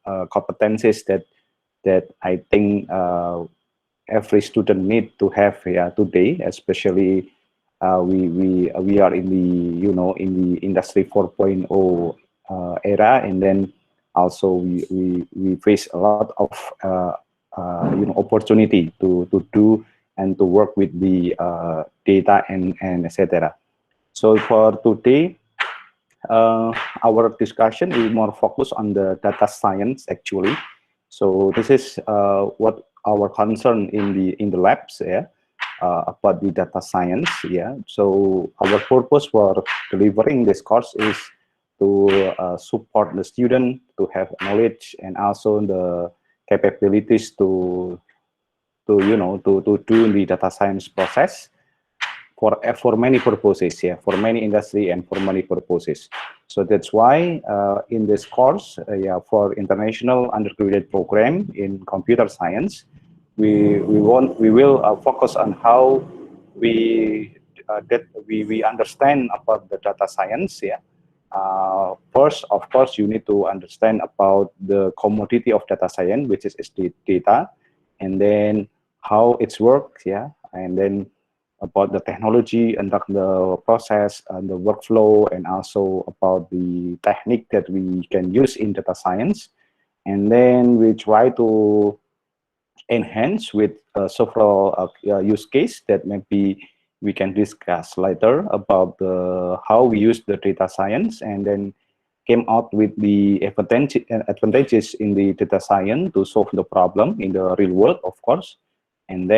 competencies that I think every student need to have today, especially we are in the in the industry 4.0 era, and then also we face a lot of opportunity to do and to work with the data and etc. So for today, our discussion is more focused on the data science actually. So this is what our concern in the labs, about the data science. So our purpose for delivering this course is to support the student to have knowledge and also the capabilities to do the data science process for many purposes, for many industry and for many purposes. So that's why in this course, for international undergraduate program in computer science, we will focus on how we understand about the data science. First, of course, you need to understand about the commodity of data science, which is the data, and then how it's works, and then about the technology and the process and the workflow, and also about the technique that we can use in data science. And then we try to enhance with several use case that maybe we can discuss later about how we use the data science, and then came out with the advantages in the data science to solve the problem in the real world, of course. And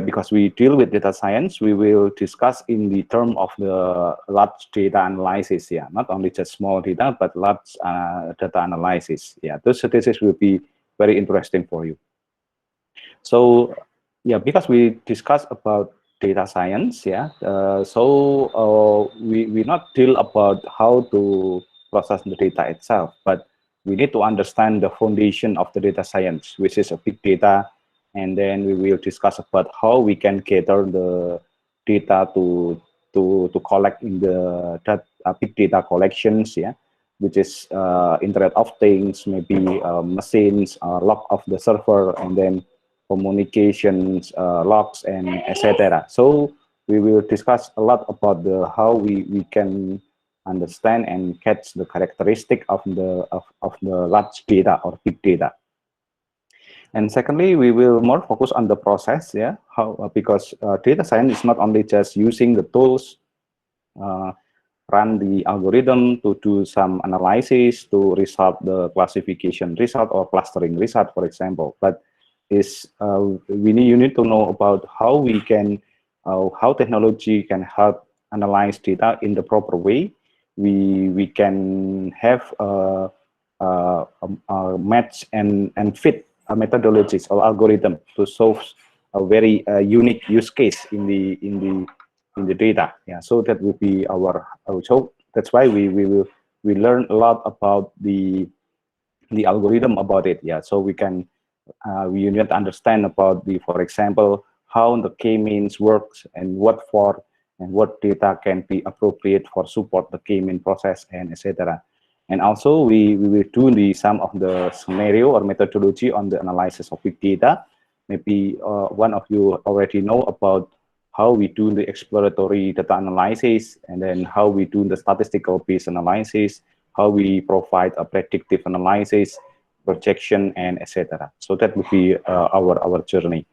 because we deal with data science, we will discuss in the term of the large data analysis, not only just small data, but large data analysis. This will be very interesting for you. So because we discuss about data science, so we not deal about how to process the data itself, but we need to understand the foundation of the data science, which is a big data. And then we will discuss about how we can gather the data to collect in the big data collections, which is Internet of Things, maybe machines, log of the server, and then communications, logs, and etc. So we will discuss a lot about the how we can understand and catch the characteristic of the large data or big data. And secondly, we will more focus on the process, because data science is not only just using the tools, run the algorithm to do some analysis to result the classification result or clustering result, for example, but you need to know about how we can, how technology can help analyze data in the proper way. We can have a match and fit methodologies or algorithm to solve a very unique use case in the data. So that will be our so that's why we learn a lot about the algorithm about it. So we can we need to understand about for example, how the k-means works and what data can be appropriate for support the k-mean process, and etc. And also we will do some of the scenario or methodology on the analysis of big data. Maybe one of you already know about how we do the exploratory data analysis, and then how we do the statistical based analysis, how we provide a predictive analysis, projection, and etc. So that would be our journey.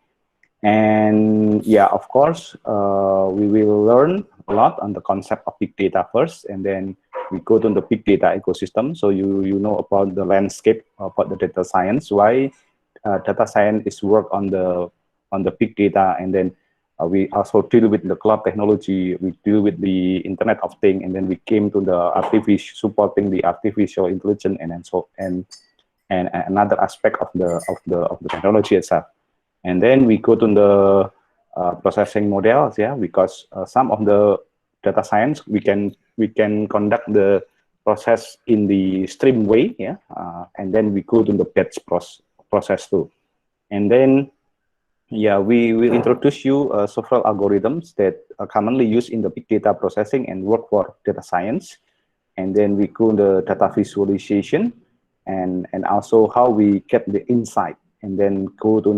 And of course, we will learn a lot on the concept of big data first, and then we go to the big data ecosystem. So you know about the landscape about the data science, why data science is work on the big data, and then we also deal with the cloud technology, we deal with the Internet of Things, and then we came to the supporting the artificial intelligence, and another aspect of the technology itself. And then we go to the processing models, because some of the data science we can conduct the process in the stream way, and then we go to the batch process too. And then we will introduce you several algorithms that are commonly used in the big data processing and work for data science. And then we go to the data visualization, and also how we get the insight, and then go to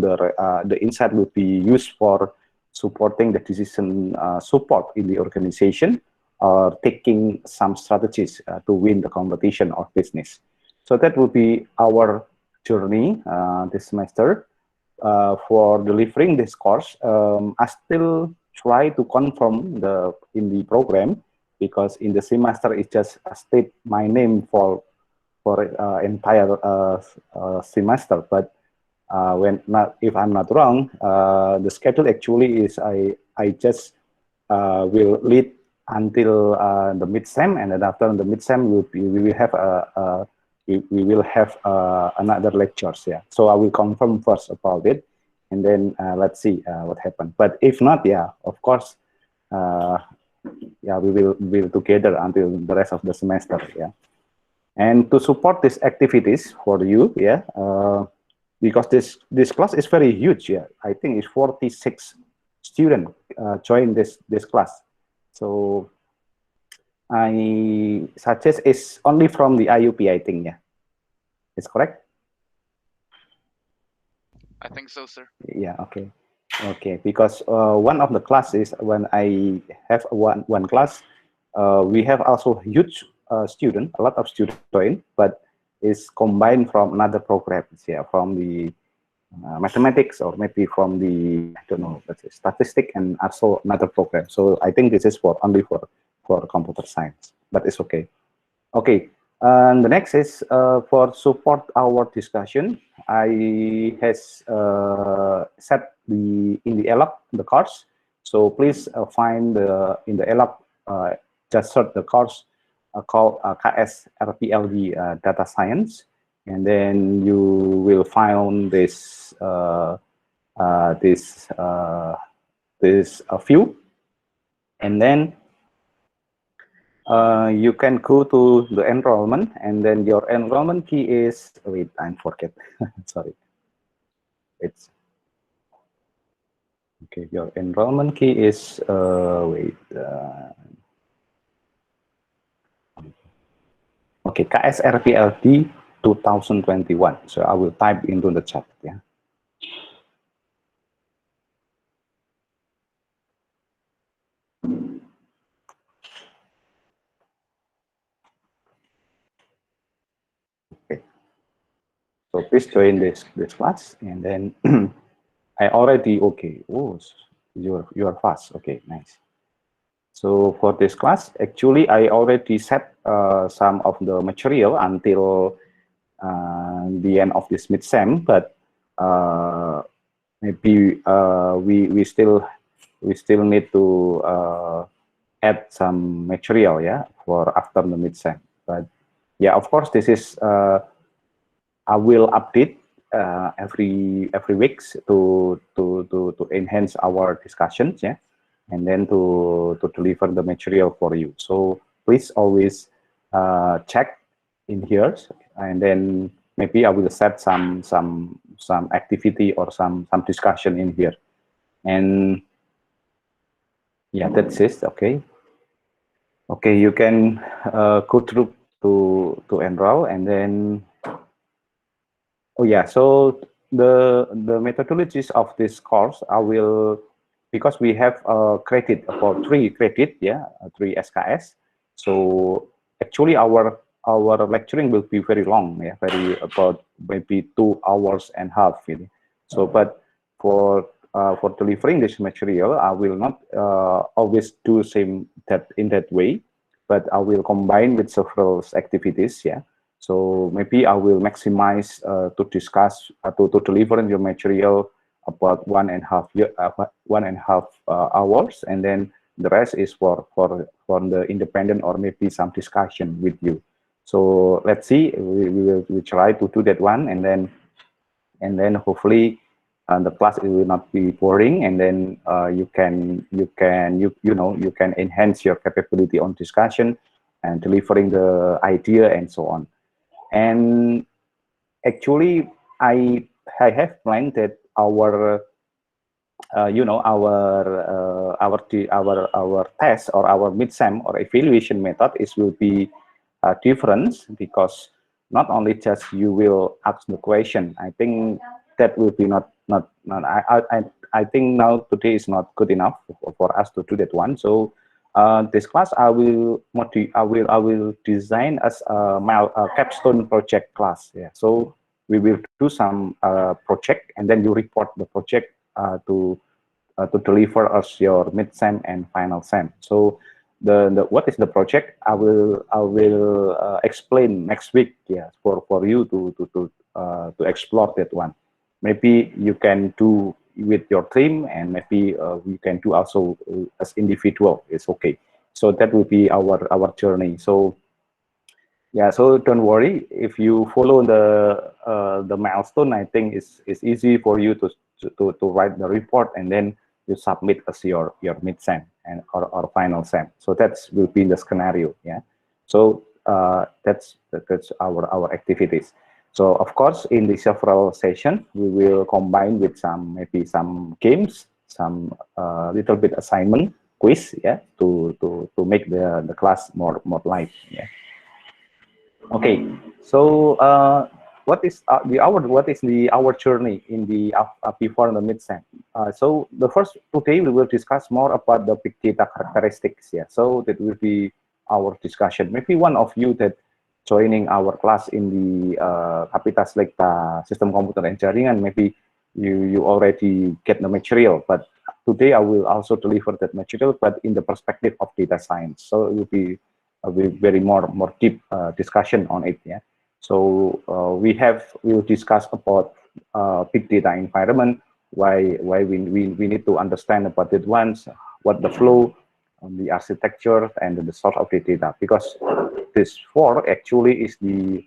the insight will be used for supporting the decision support in the organization, or taking some strategies to win the competition or business. So that will be our journey this semester. For delivering this course, I still try to confirm in the program, because in the semester it just state my name for entire semester. But if I'm not wrong, the schedule actually is I just will lead until the mid-sem, and then after the mid-sem we will have we will have another lectures. Yeah, so I will confirm first about it, and then let's see what happens. But if not, yeah, of course, yeah, we will be together until the rest of the semester. Yeah. And to support these activities for you, yeah, because this class is very huge, yeah. I think it's 46 students join this class. So I suggest it's only from the IUP, I think, yeah. It's correct? I think so, sir. Yeah, okay. Okay, because one of the classes, when I have one class, we have also huge student, a lot of students join, but it's combined from another programs, yeah, from the mathematics, or maybe from the, I don't know, let's say statistic, and also another program. So I think this is for only for computer science, but it's okay. Okay, and the next is for support our discussion. I has set in the ELAP the course. So please find in the ELAP, just search the course called KS RPLD Data Science, and then you will find this view, and then you can go to the enrollment, and then your enrollment key is, wait, I forget. Sorry. It's okay. Your enrollment key is wait. Okay, KSRPLD 2021. So I will type into the chat. Yeah. Okay. So please join this class, and then I already okay. Oh, you are fast. Okay, nice. So for this class, actually, I already set some of the material until the end of this mid-sem, but maybe we still need to add some material, yeah, for after the mid-sem. But yeah, of course, this is I will update every weeks to enhance our discussions, yeah, and then to deliver the material for you. So please always check in here, and then maybe I will set some activity or some discussion in here. And yeah, that's it. Okay. Okay, you can go through to enroll, and then oh yeah, so the methodologies of this course, I will, because we have credit for 3 credit, yeah, 3 SKS. So actually our lecturing will be very long, yeah, very about maybe 2 hours and a half, really. So, but for delivering this material, I will not always do same that in that way, but I will combine with several activities, yeah. So maybe I will maximize to discuss to deliver your material about 1.5 hours, and then the rest is for the independent or maybe some discussion with you. So let's see, we try to do that one, and then hopefully the class will not be boring, and then you can enhance your capability on discussion and delivering the idea and so on. And actually, I have planned that our our test or our mid-sem or evaluation method is will be different, because not only just you will ask the question. I think that will be not I think now today is not good enough for us to do that one. So this class I will design as a capstone project class. Yeah. So we will do some project, and then you report the project to deliver us your mid-sem and final sem. So the what is the project? I will explain next week. Yeah, for you to explore that one. Maybe you can do with your team, and maybe we can do also as individual. It's okay. So that will be our journey. So yeah, so don't worry if you follow the milestone. I think it's easy for you to write the report, and then you submit as your mid sem and or final sem. So that's will be the scenario. Yeah. So that's our activities. So of course, in the several session, we will combine with some maybe some games, some little bit assignment quiz. Yeah, to make the class more live. Yeah. Okay, so what is the our journey in the before the mid-sem? So the first today we will discuss more about the big data characteristics. Yeah, so that will be our discussion. Maybe one of you that joining our class in the Kapita Selekta System Computer and Jaringan, maybe you already get the material, but today I will also deliver that material, but in the perspective of data science. So it will be a very more deep discussion on it. Yeah. So we'll discuss about big data environment, why we need to understand about it once, what the flow, the architecture, and the source of the data, because this four actually is the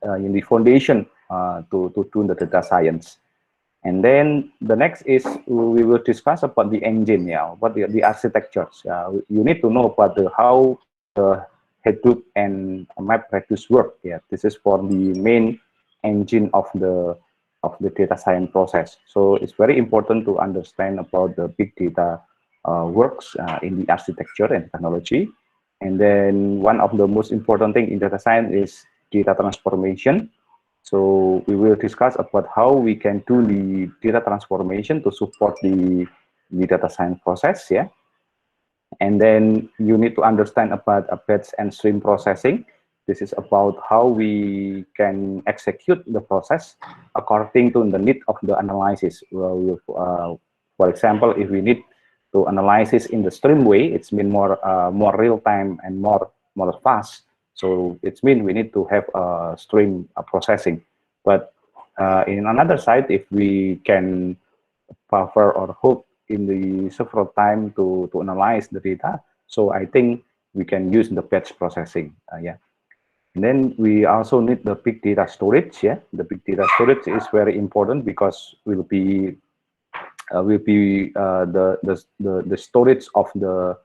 in the foundation to do the data science. And then the next is we will discuss about the engine, yeah, what the architectures. You need to know about how the Hadoop and MapReduce work. Yeah, this is for the main engine of the data science process. So it's very important to understand about the big data works in the architecture and technology. And then one of the most important thing in data science is data transformation. So we will discuss about how we can do the data transformation to support the data science process, yeah. And then you need to understand about a batch and stream processing. This is about how we can execute the process according to the need of the analysis. Well, for example, if we need to analyze this in the stream way, it's mean more real time and more fast. So it's mean we need to have a stream processing. But in another side, if we can buffer or hook in the several time to analyze the data, so I think we can use the batch processing. Yeah. And then we also need the big data storage. Yeah, the big data storage is very important because the storage of the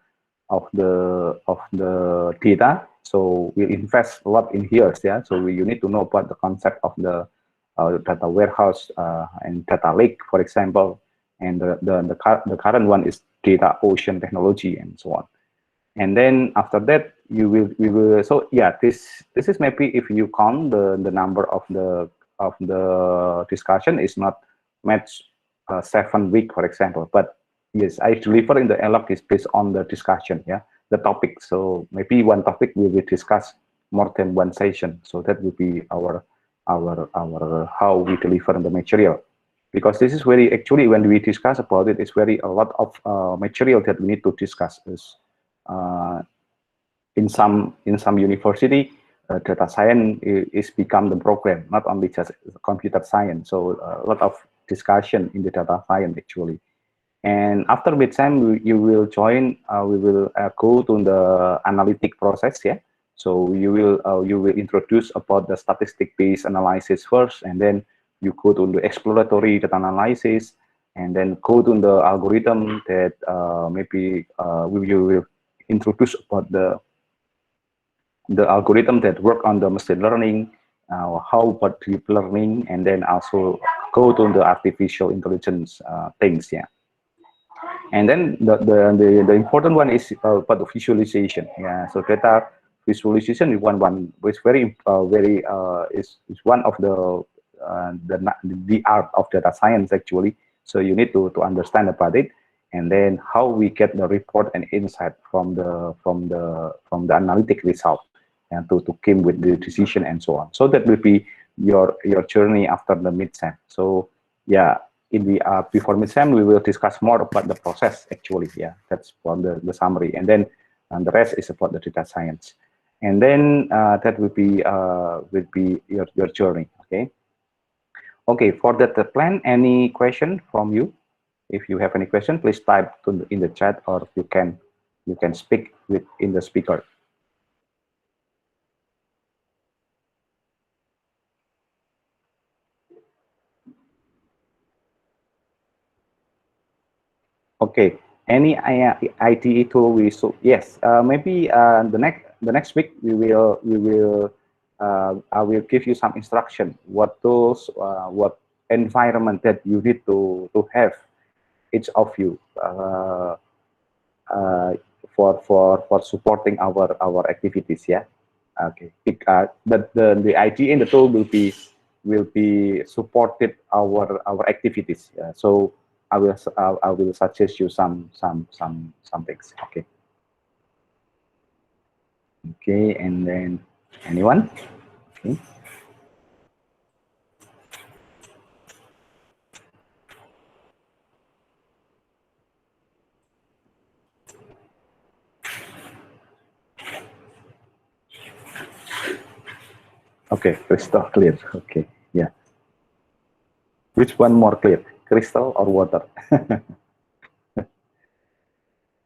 data. So we invest a lot in here. Yeah, so you need to know about the concept of the data warehouse and data lake, for example, and the current one is data ocean technology and so on. And then after that we will so yeah, this is maybe if you count the number of the discussion is not match 7 week, for example, but yes, I deliver in the log is based on the discussion, yeah, the topic. So maybe one topic will be discussed more than one session. So that will be our how we deliver the material, because this is very actually when we discuss about it, it's very a lot of material that we need to discuss. Is in some university, data science is become the program, not only just computer science. So a lot of discussion in the data science actually. And after midsem, you will join. We will go to the analytic process. Yeah. So you will introduce about the statistic-based analysis first, and then you go to the exploratory data analysis, and then go to the algorithm that maybe you will introduce about the algorithm that work on the machine learning, how about deep learning, and then also go to the artificial intelligence things. Yeah. And then the important one is about the visualization. Yeah, so data visualization is one is very is one of the art of data science actually. So you need to understand about it, and then how we get the report and insight from the analytic result, and to came with the decision and so on. So that will be your journey after the mid-sem. So yeah, in the before mid-sem we will discuss more about the process actually. Yeah, that's for the summary, and then the rest is about the data science, and then that will be your journey. Okay. Okay, for that the plan, any question from you? If you have any question, please type in the chat, or you can speak with in the speaker. Okay, any IDE tool we so yes, maybe the next week we will I will give you some instruction what tools, what environment that you need to have each of you, uh, for supporting our activities. Yeah. Okay. The IT and the tool will be supported our activities. So I will suggest you some things. Okay. Okay. And then anyone? Okay. Okay. Crystal clear. Okay. Yeah. Which one more clear? Crystal or water?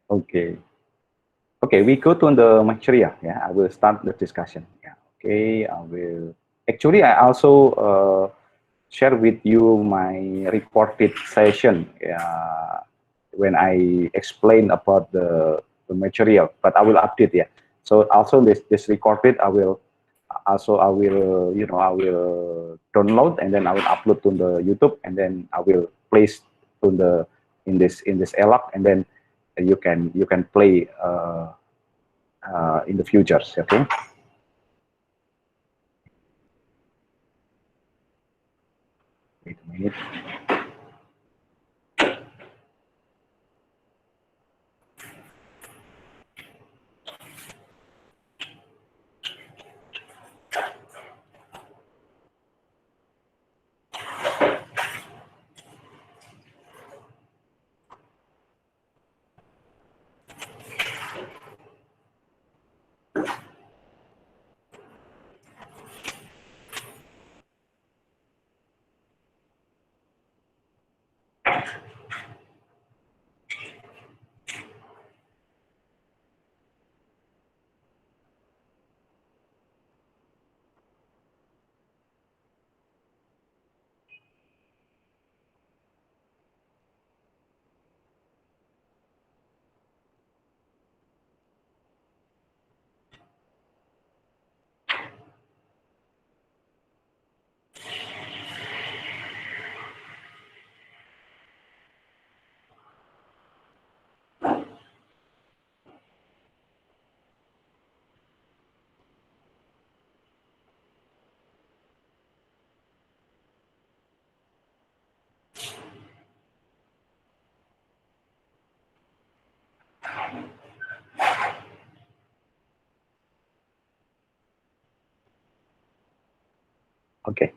Okay. Okay, we go to the material. Yeah, I will start the discussion. Yeah. Okay, I will. Actually, I also share with you my recorded session when I explain about the material, but I will update. Yeah. So also this recorded, I will download, and then I will upload to the YouTube, and then I will place to the in this LOC, and then you can play in the future. Okay. Wait a minute. Okay.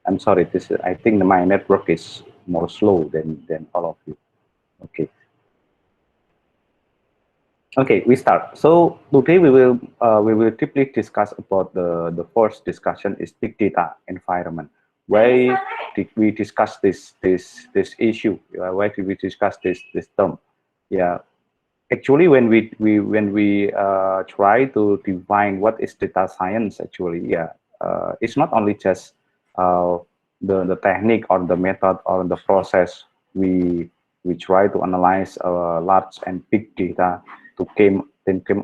I'm sorry. I think my network is more slow than all of you. Okay. Okay, we start. So today we will deeply discuss about the first discussion is big data environment. Why did we discuss this issue? Why did we discuss this term? Yeah, actually, when we try to define what is data science, actually, yeah, it's not only just uh, the technique or the method or the process. We try to analyze large and big data to came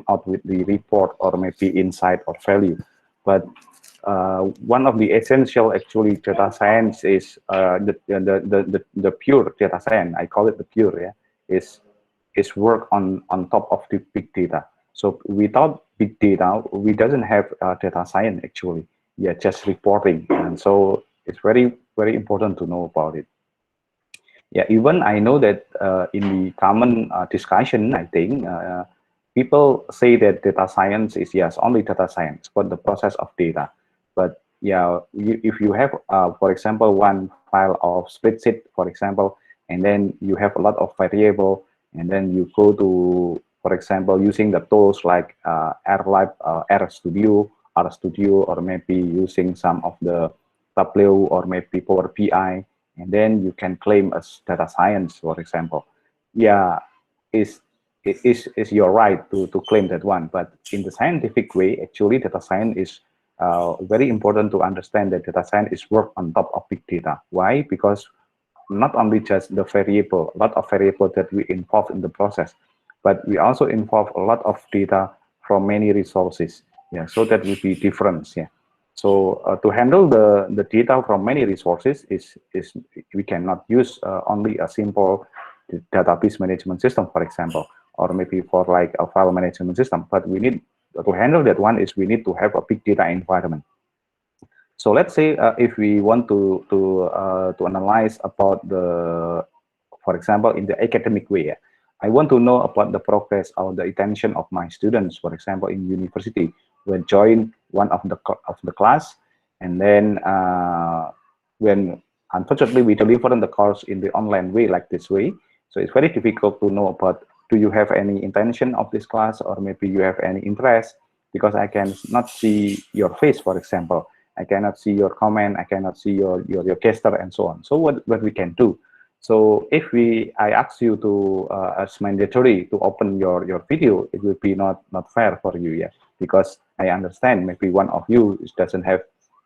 out with the report or maybe insight or value. But one of the essential actually data science is the pure data science. I call it the pure. Yeah, is work on top of the big data. So without big data, we doesn't have data science actually. Yeah, just reporting. And so it's very, very important to know about it. Yeah, even I know that in the common discussion, I think people say that data science is yes, only data science, but the process of data. But yeah, if you have, for example, one file of spreadsheet, for example, and then you have a lot of variable, and then you go to, for example, using the tools like AirLab, RStudio, or maybe using some of the Tableau or maybe Power BI, and then you can claim as data science, for example. Yeah, is is your right to claim that one, but in the scientific way, actually, data science is very important to understand that data science is work on top of big data. Why? Because not only just the variable, a lot of variables that we involve in the process, but we also involve a lot of data from many resources. Yeah, so that will be different. Yeah. So to handle the data from many resources is we cannot use only a simple database management system, for example, or maybe for like a file management system. But we need to handle that one is we need to have a big data environment. So let's say if we want to analyze about the, for example, in the academic way, I want to know about the progress or the attention of my students, for example, in university, when join one of the class, and then when unfortunately we deliver the course in the online way like this way, so it's very difficult to know about do you have any intention of this class or maybe you have any interest because I can not see your face, for example. I cannot see your comment, I cannot see your gesture and so on. So what we can do? So if I ask you to as mandatory to open your video, it will be not fair for you, yeah, because I understand maybe one of you doesn't have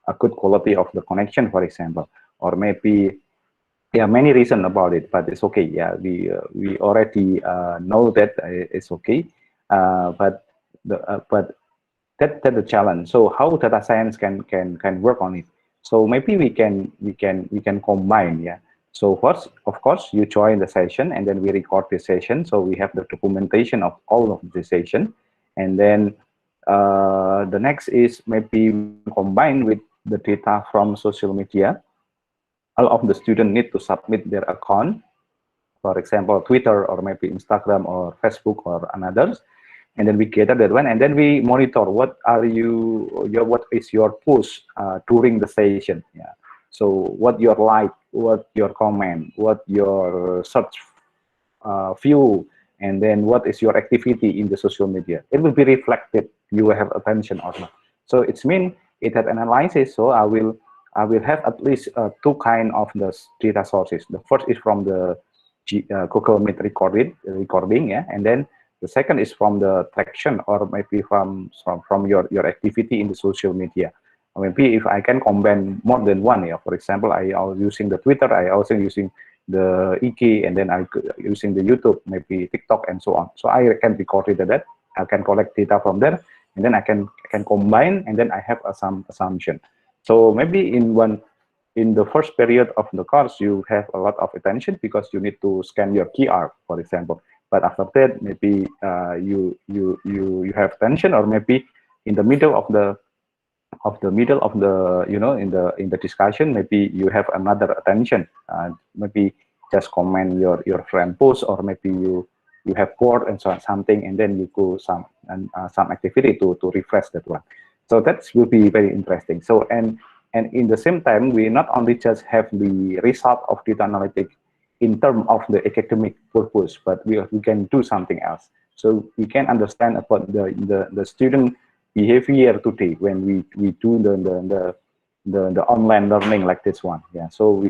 a good quality of the connection, for example, or maybe yeah, many reasons about it, but it's okay. Yeah, we already know that it's okay, but that's the challenge. So how data science can work on it? So maybe we can combine. Yeah. So first, of course, you join the session and then we record the session. So we have the documentation of all of the session, and then the next is maybe we can combine with the data from social media. All of the students need to submit their account, for example, Twitter or maybe Instagram or Facebook or another, and then we gather that one, and then we monitor what is your push during the session. Yeah. So what your like, what your comment, what your search view, and then what is your activity in the social media. It will be reflected. You will have attention or not. So it's mean it has analysis. So I will have at least two kind of the data sources. The first is from the Google Meet recording, yeah, and then the second is from the traction or maybe from your activity in the social media. Or maybe if I can combine more than one, yeah. For example, I was using the Twitter, I also using the IG, and then I using the YouTube, maybe TikTok, and so on. So I can record it that I can collect data from there, and then I can combine, and then I have some assumption. So maybe in the first period of the course, you have a lot of attention because you need to scan your QR, for example. But after that, maybe you have attention, or maybe in the middle of the in the discussion, maybe you have another attention, maybe just comment your friend post, or maybe you have bored and so on, something, and then you go some activity to refresh that one. So that will be very interesting. So and in the same time, we not only just have the result of data analytics in terms of the academic purpose, but we can do something else. So we can understand about the student behavior today when we do the online learning like this one. Yeah. So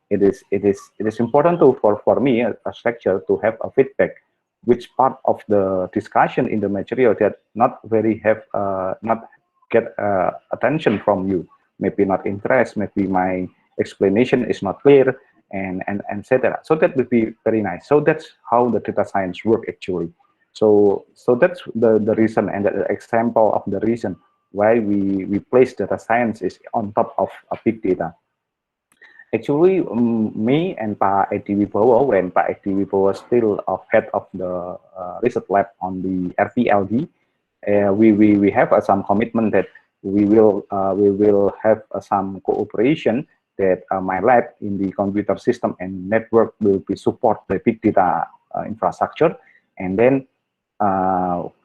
it is important to for me as lecturer to have a feedback which part of the discussion in the material that not very have not get attention from you, maybe not interest, maybe my explanation is not clear, and etc. So that would be very nice. So that's how the data science work actually. So that's the reason and the example of the reason why we place data science is on top of a big data. Actually, me and Pak Edi Wibowo, when Pak Edi Wibowo was still head of the research lab on the RPLD, we have some commitment that we will have some cooperation that my lab in the computer system and network will be support the big data infrastructure, and then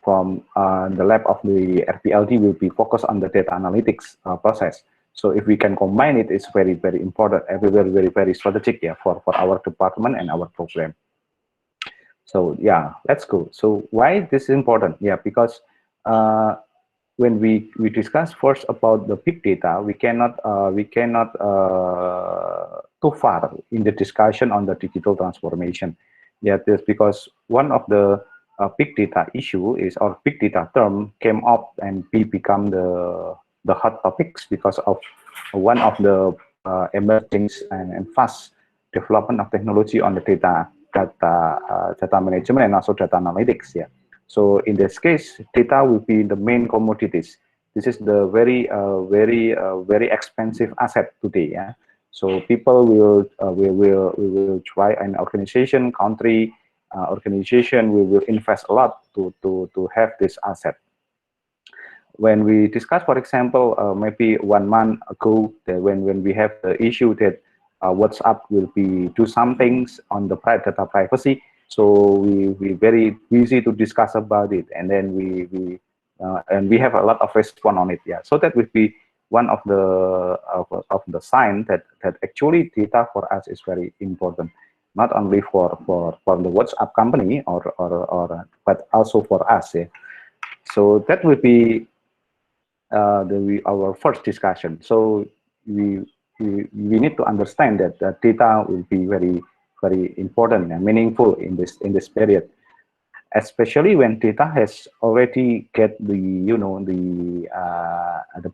from the lab of the RPLD will be focused on the data analytics process. So if we can combine it, it's very, very important, very strategic, yeah, for our department and our program. So yeah, let's go. So why this is important? Yeah, because when we discuss first about the big data, we cannot too far in the discussion on the digital transformation. Yeah, that's because one of the big data issue is, or big data term came up and become the hot topics because of one of the emerging and fast development of technology on the data management and also data analytics. Yeah. So in this case, data will be the main commodities. This is the very expensive asset today. Yeah. So people will try, an organization, country, organization will invest a lot to have this asset. When we discuss, for example, maybe 1 month ago, when we have the issue that WhatsApp will be do some things on the data privacy, so we very busy to discuss about it, and then we have a lot of response on it. Yeah, so that would be one of the sign that actually data for us is very important, not only for the WhatsApp company or but also for us. Yeah. So that would be our first discussion. So we need to understand that the data will be very important and meaningful in this period, especially when data has already get the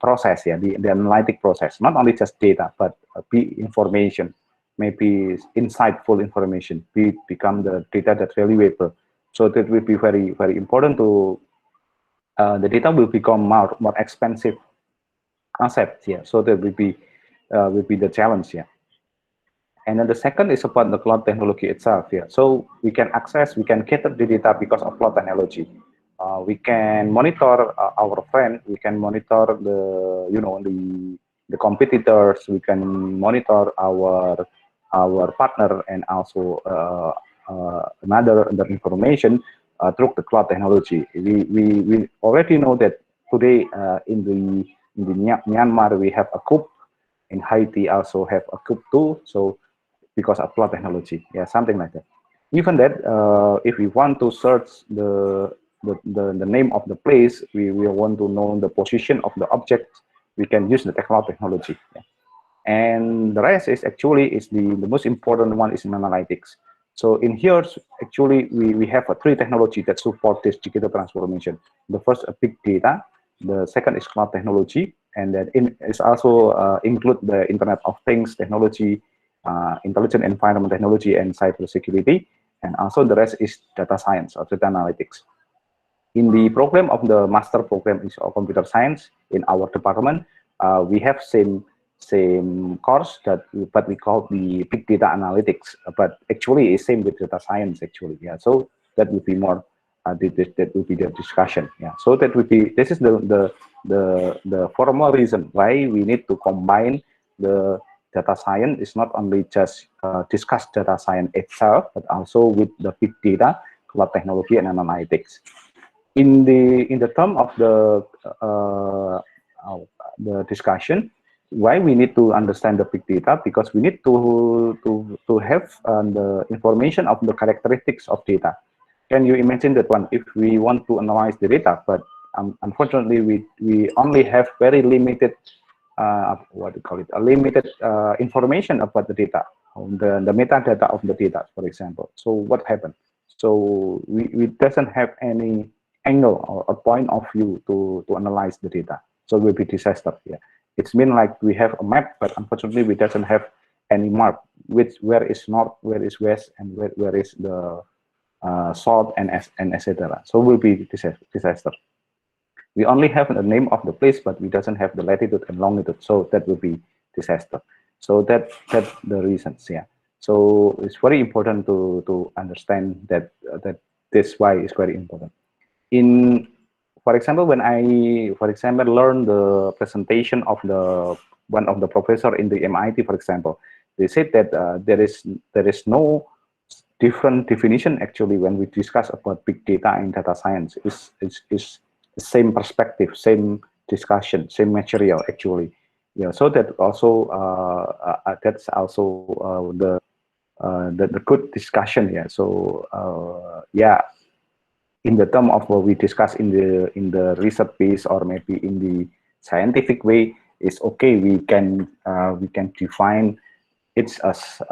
process, yeah, the analytic process, not only just data but be information, maybe insightful information, become the data that valuable. So that will be very important to the data will become more expensive concept. Yeah, so that will be the challenge. Yeah. And then the second is about the cloud technology itself. Yeah, so we can access, we can gather the data because of cloud technology. We can monitor our friend, we can monitor the competitors, we can monitor our partner, and also another information through the cloud technology. We already know that today in the Myanmar we have a coup, in Haiti also have a coup too. So because of cloud technology, yeah, something like that. Even that, if we want to search the name of the place, we want to know the position of the object, we can use the cloud technology. Yeah. And the rest is actually is the most important one is in analytics. So in here, actually, we have a three technology that support this digital transformation. The first, big data. The second is cloud technology, and then it's also include the Internet of Things technology, intelligent environment technology, and cybersecurity. And also the rest is data science or data analytics. In the program of the master program is computer science in our department, we have same course that but we call the big data analytics, but actually it's same with data science actually. Yeah, so that would be more that would be the discussion. Yeah, so that would be, this is the formal reason why we need to combine the data science. Is not only just discuss data science itself, but also with the big data, cloud technology, and analytics. In the term of the discussion, why we need to understand the big data, because we need to have the information of the characteristics of data. Can you imagine that one? If we want to analyze the data, but unfortunately we only have very limited what do you call it, a limited information about the data, the metadata of the data, for example. So what happened? So we doesn't have any angle or a point of view to analyze the data. So it will be disaster. Yeah, it's mean like we have a map, but unfortunately we doesn't have any map. Where is north, where is west, and where is the south, and etc. So it will be disaster. We only have the name of the place, but we doesn't have the latitude and longitude. So that will be disaster. So that's the reasons. Yeah. So it's very important to understand that that this why is very important. In, for example, when I, for example, learn the presentation of the one of the professor in the MIT, for example, they said that there is no different definition actually when we discuss about big data and data science. Is the same perspective, same discussion, same material actually. Yeah, so that also that's also the good discussion. Yeah, so yeah, in the term of what we discuss in the research base or maybe in the scientific way, is okay. We can define it's as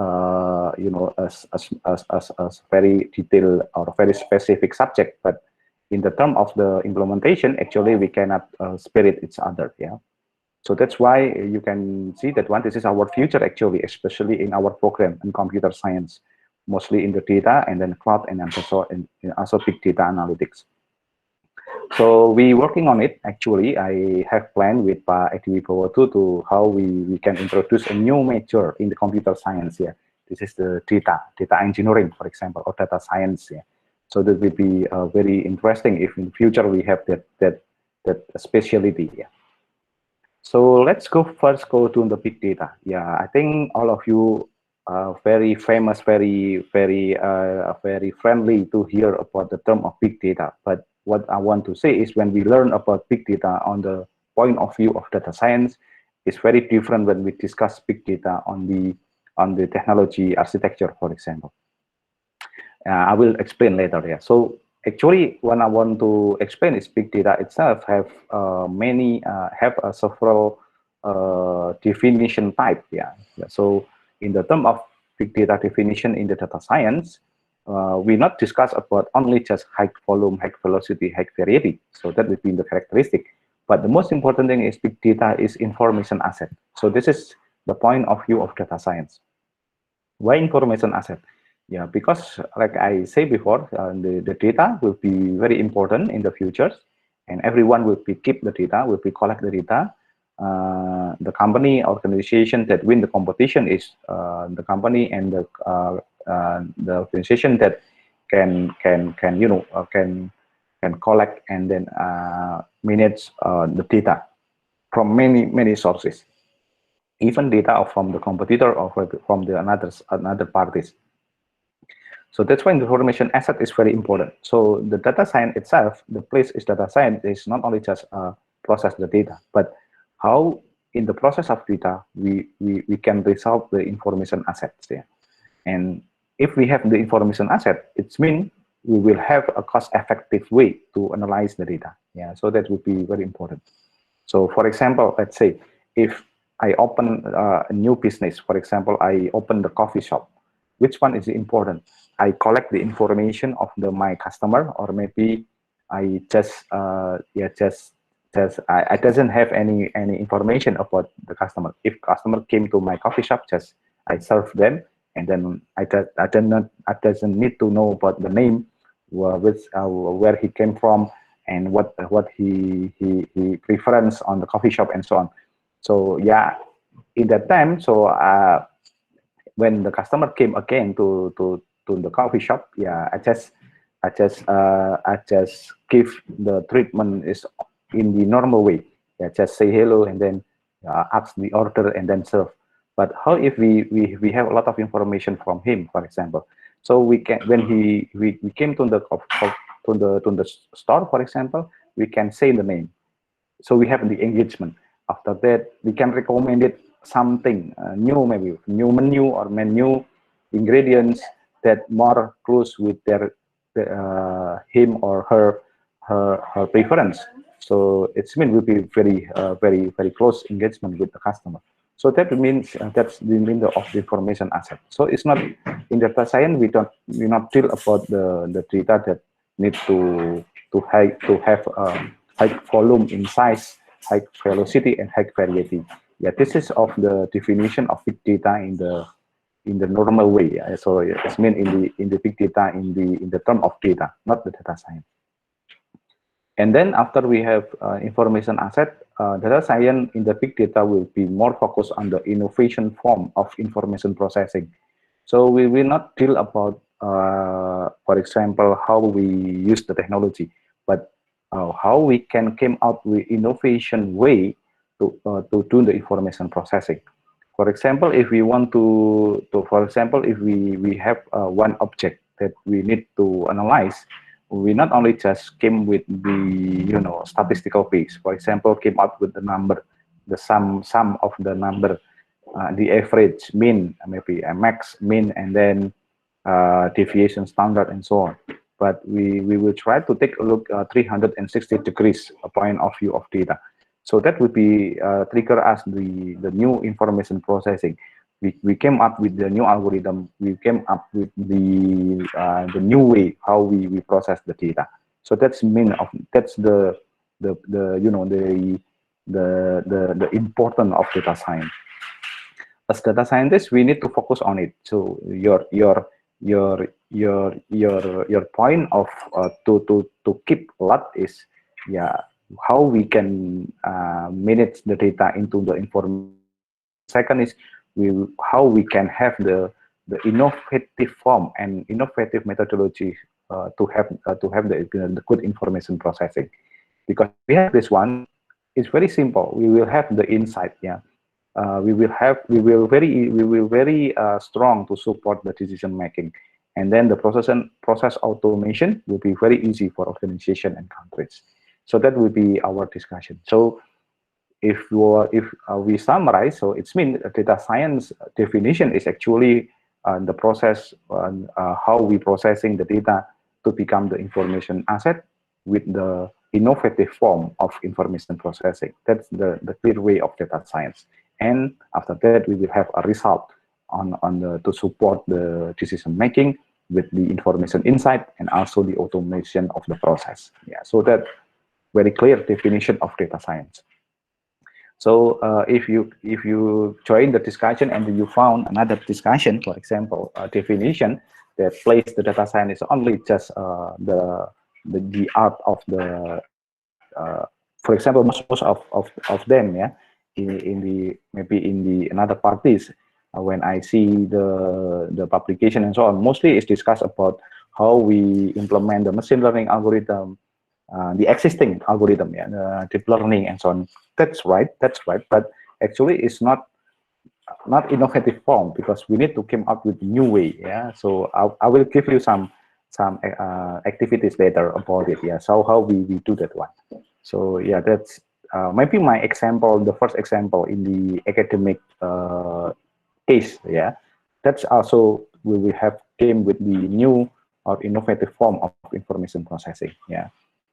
you know, as very detailed or very specific subject, but in the term of the implementation, actually we cannot spirit each other. Yeah. So that's why you can see that one, this is our future actually, especially in our program in computer science, mostly in the data and then cloud and also in also big data analytics. So we working on it actually. I have planned with Pak Edi Wibowo to how we can introduce a new major in the computer science. Yeah, this is the data engineering, for example, or data science. Yeah, so that will be very interesting if in the future we have that specialty. Yeah. So let's go to the big data. Yeah, I think all of you are very famous, very friendly to hear about the term of big data. But what I want to say is when we learn about big data on the point of view of data science, it's very different when we discuss big data on the technology architecture, for example. I will explain later. Yeah. So actually, when I want to explain is big data itself have many have several definition type. Yeah. Yeah. So in the term of big data definition in the data science, we not discuss about only just high volume, high velocity, high variety. So that would be the characteristic. But the most important thing is big data is information asset. So this is the point of view of data science. Why information asset? Yeah, because like I say before, the data will be very important in the future, and everyone will be keep the data, will be collect the data. The company organization that win the competition is the company and the organization that can you know can collect and then manage the data from many sources, even data from the competitor or from the another parties. So that's why the information asset is very important. So the data science itself, the place is data science is not only just process the data, but how in the process of data we can resolve the information assets. Yeah. And if we have the information asset, it means we will have a cost-effective way to analyze the data. Yeah. So that would be very important. So for example, let's say if I open a new business, for example, I open the coffee shop, which one is important? I collect the information of my customer, or maybe I just yeah I doesn't have any information about the customer. If customer came to my coffee shop, just I serve them, and then I doesn't need to know about the name, where he came from, and what he preference on the coffee shop and so on. So yeah, in that time, so when the customer came again to the coffee shop, yeah, I just give the treatment is in the normal way. Yeah, just say hello and then ask the order and then serve. But how if we have a lot of information from him, for example, so we can when we came to the store, for example, we can say the name, so we have the engagement. After that, we can recommend it something new, maybe new menu or menu ingredients that more close with their him or her preference. So it's mean will be very close engagement with the customer. So that means that's the meaning of the information asset. So it's not in data science we not deal about the data that need to have high volume in size, high velocity, and high variety. Yeah, this is of the definition of big data in the normal way. Yeah. So it's meant in the big data in the term of data, not the data science. And then after we have information asset, data science in the big data will be more focused on the innovation form of information processing. So we will not deal about, for example, how we use the technology, but how we can came out with innovation way to do the information processing. For example, if we want for example, if we have one object that we need to analyze, we not only just came with the statistical base. For example, came out with the number, the sum of the number, the average, mean, maybe a max, mean, and then deviation, standard, and so on. But we will try to take a look 360 degrees point of view of data. So that would be trigger us the new information processing. We came up with the new algorithm. We came up with the new way how we process the data. So that's that's the importance of data science. As data scientists, we need to focus on it. So your point of to keep a lot is, yeah, how we can manage the data into the information. Second is how we can have the innovative form and innovative methodology to have the good information processing. Because if we have this one, it's very simple. We will have the insight. Yeah, we will very strong to support the decision making, and then the process automation will be very easy for organization and countries. So that will be our discussion. So if we summarize, so it's mean data science definition is actually the process how we processing the data to become the information asset with the innovative form of information processing. That's the clear way of data science. And after that, we will have a result to support the decision making with the information insight and also the automation of the process. Yeah, so that very clear definition of data science. So if you join the discussion and you found another discussion, for example, a definition that places the data science is only just the art of for example, most of them, yeah, in the maybe in the another parties, when I see the publication and so on, mostly it's discussed about how we implement the machine learning algorithm, the existing algorithm, yeah, the deep learning and so on. That's right, but actually it's not innovative form, because we need to come up with new way. Yeah, so I will give you some activities later about it. Yeah, so how we do that one. So yeah, that's maybe my example, the first example in the academic case. Yeah, that's also we will have came with the new or innovative form of information processing. Yeah,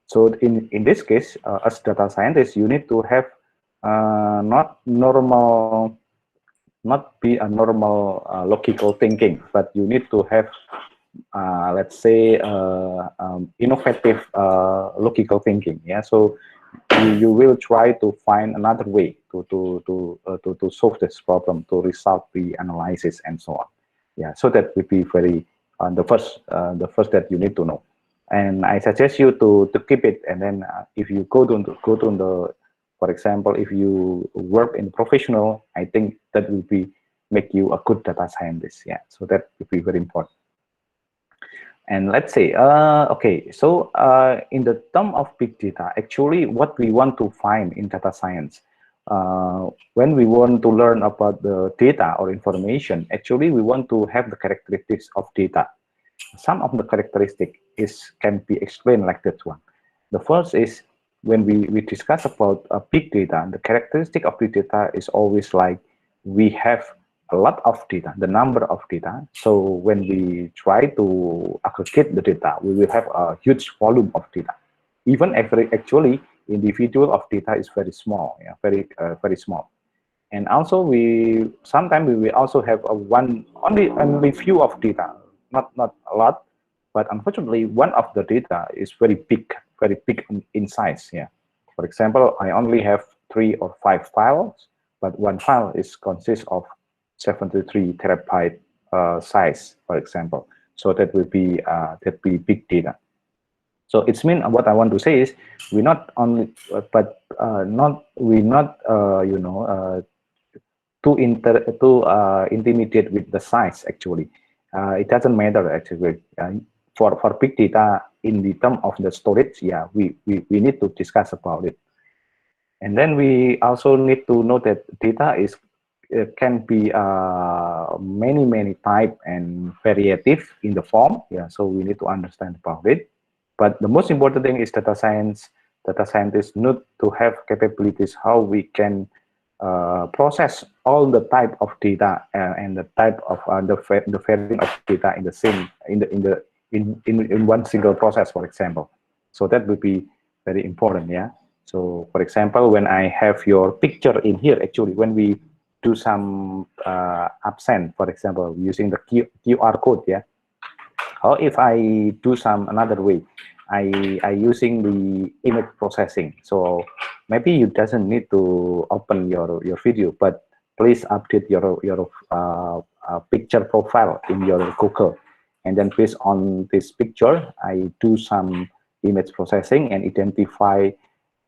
so in this case, as data scientists, you need to have not be a normal logical thinking, but you need to have let's say innovative logical thinking. Yeah, so you will try to find another way to solve this problem, to resolve the analysis and so on. Yeah, so that would be very the first that you need to know. And I suggest you to keep it. And then if you go to the, for example, if you work in professional, I think that will be make you a good data scientist. Yeah, so that would be very important. And let's say, okay, so in the term of big data, actually what we want to find in data science, when we want to learn about the data or information, actually we want to have the characteristics of data. Some of the characteristics can be explained like that one. The first is when we discuss about big data, the characteristic of big data is always like we have a lot of data, the number of data. So when we try to aggregate the data, we will have a huge volume of data. Even actually, individual of data is very small, yeah, very small. And also sometimes we will also have only few of data, not a lot, but unfortunately one of the data is very big in size. Yeah, for example, I only have 3 or 5 files, but one file consists of 73 terabyte size, for example. So that will be big data. So it's mean what I want to say is we not only but not we not too intimidate with the size actually. It doesn't matter actually. For big data in the term of the storage, yeah, we need to discuss about it. And then we also need to know that data is can be many type and variative in the form. Yeah, so we need to understand about it. But the most important thing is data science. Data scientists need to have capabilities how we can process all the type of data and the type of the variant of data in the same in one single process, for example. So that would be very important. Yeah. So for example, when I have your picture in here, actually, when we do some absent, for example, using the QR code, yeah. Or if I do some another way, I using the image processing. So maybe you doesn't need to open your video, but please update your picture profile in your Google, and then based on this picture, I do some image processing and identify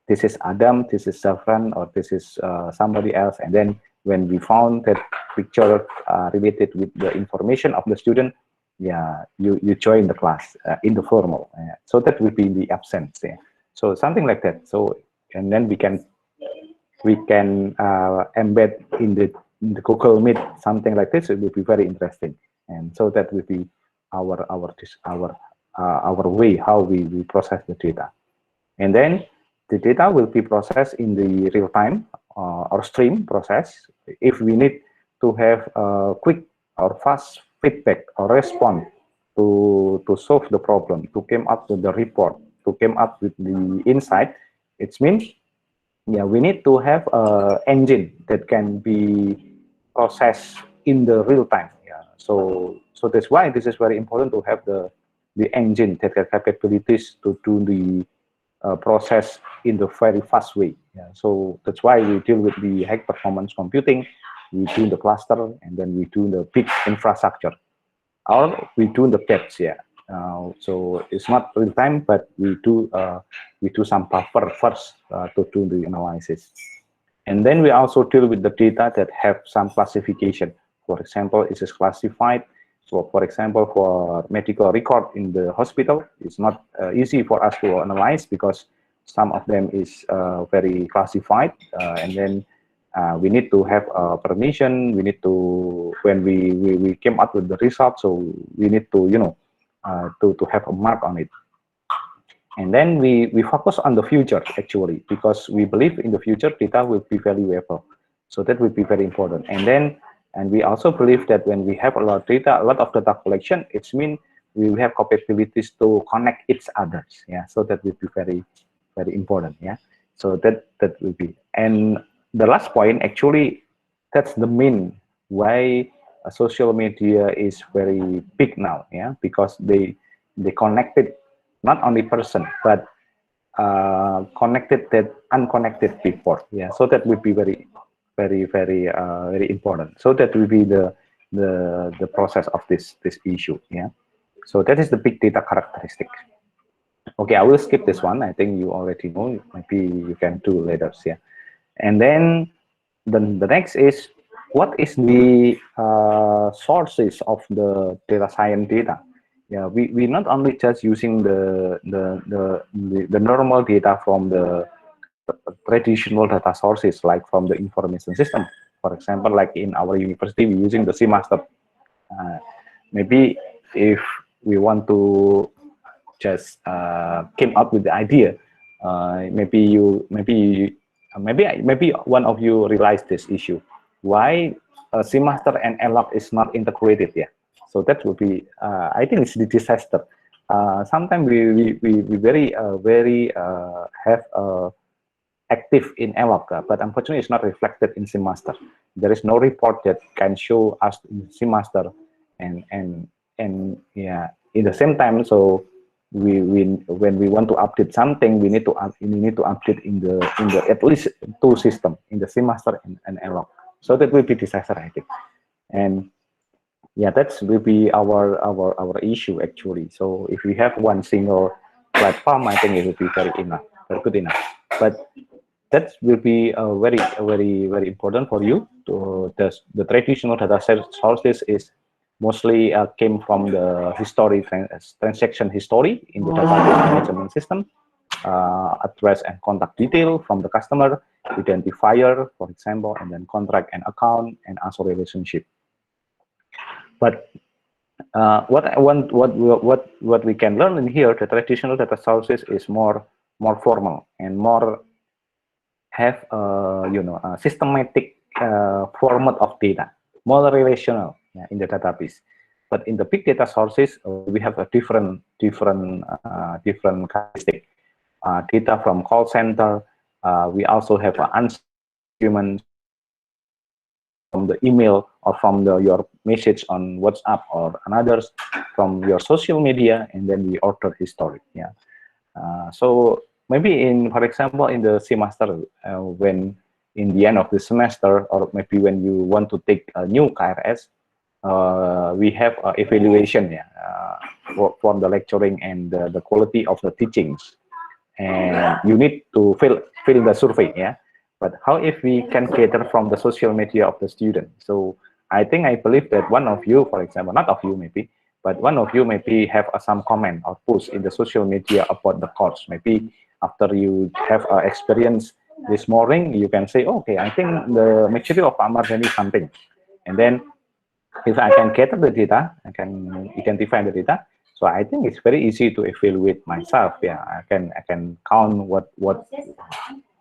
this is Adam, this is Safran, or this is somebody else. And then when we found that picture related with the information of the student, yeah, you join the class in the formal. So that will be the absence. Yeah. So something like that. So and then we can embed in the Google Meet something like this. It will be very interesting. And so that will be our way how we process the data. And then the data will be processed in the real time or stream process. If we need to have a quick or fast feedback or response to solve the problem, to come up with the report, to come up with the insight, it means, yeah, we need to have a engine that can be processed in the real time. Yeah. So that's why this is very important to have the engine that has capabilities to do the process in the very fast way. Yeah. So that's why we deal with the high performance computing, we do the cluster, and then we do the big infrastructure, or we do the batch. Yeah. So it's not real time, but we do some buffer first to do the analysis. And then we also deal with the data that have some classification. For example, it is classified. So for example, for medical record in the hospital, it's not easy for us to analyze because some of them is very classified. And then we need to have permission. We need to, when we came up with the result, so we need to, to have a mark on it. And then we focus on the future actually, because we believe in the future data will be valuable. So that will be very important. And we also believe that when we have a lot of data collection, it means we have capabilities to connect each others. Yeah. So that will be very important. Yeah. So that will be. And the last point actually, that's the main why social media is very big now. Yeah, because they connected not only person but connected that unconnected before. Yeah, so that would be very important. So that will be the process of this issue. Yeah, so that is the big data characteristic. Okay, I will skip this one. I think you already know. Maybe you can do later. Yeah, and then the next is, what is the sources of the data science data? Yeah, we not only just using the normal data from the traditional data sources, like from the information system. For example, like in our university, we using the CMaster. Maybe if we want to just came up with the idea, maybe one of you realize this issue. Why CMaster and nlog is not integrated yet? So that would be, I think it's the disaster. Sometimes we very have active in nlog, but unfortunately it's not reflected in CMaster. There is no report that can show us in CMaster, and yeah, in the same time, so we when we want to update something, we need to update in the at least two system, in the CMaster and nlog. So that will be disaster, I think. And yeah, that will be our issue actually. So if we have one single platform, I think it will be very enough, very good enough. But that will be very important for you. To the traditional data sources is mostly came from the transaction history in the database management system, address and contact detail from the customer, identifier, for example, and then contract and account and also relationship. But what I want, what we can learn in here, the traditional data sources is more formal and more have a systematic format of data, more relational, in the database. But in the big data sources, we have a different characteristic. Data from call center. We also have human from the email or from your message on WhatsApp or others, from your social media, and then we order history. Yeah. So maybe for example, in the semester, when in the end of the semester, or maybe when you want to take a new KRS, we have evaluation, for the lecturing and the quality of the teachings, and you need to fill the survey, But how if we can cater from the social media of the student? So I believe that one of you, for example, not of you maybe, but one of you maybe have some comment or post in the social media about the course. Maybe after you have experience this morning, you can say, okay, I think the material of Mardhani is something. And then if I can gather the data, I can identify the data. So I think it's very easy to evaluate myself. Yeah, I can count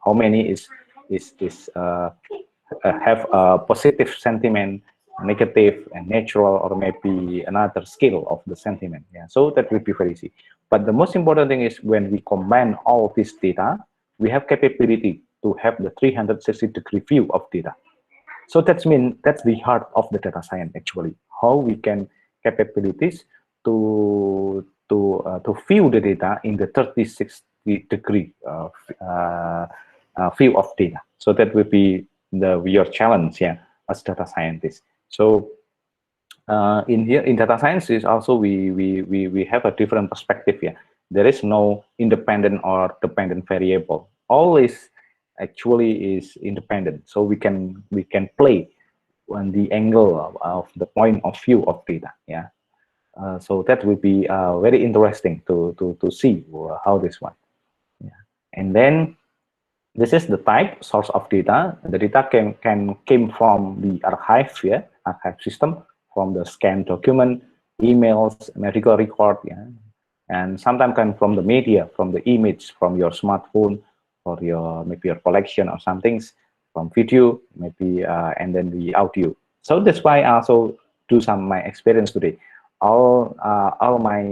how many is have a positive sentiment, negative and natural, or maybe another scale of the sentiment. Yeah, so that will be very easy. But the most important thing is when we combine all this data, we have capability to have the 360-degree view of data. So that's the heart of the data science actually. How we can capabilities to view the data in the 360-degree view of data. So that will be your challenge, as data scientists. So in data science is also we have a different perspective here. There is no independent or dependent variable. Always actually is independent. So we can play on the angle of the point of view of data. So that will be very interesting to see how this one. And then this is the type source of data. The data came from the archive, archive system, from the scanned document, emails, medical record, and sometimes come from the media, from the image, from your smartphone, or maybe your collection or some things, from video, maybe, and then the audio. So that's why I also do some my experience today. All my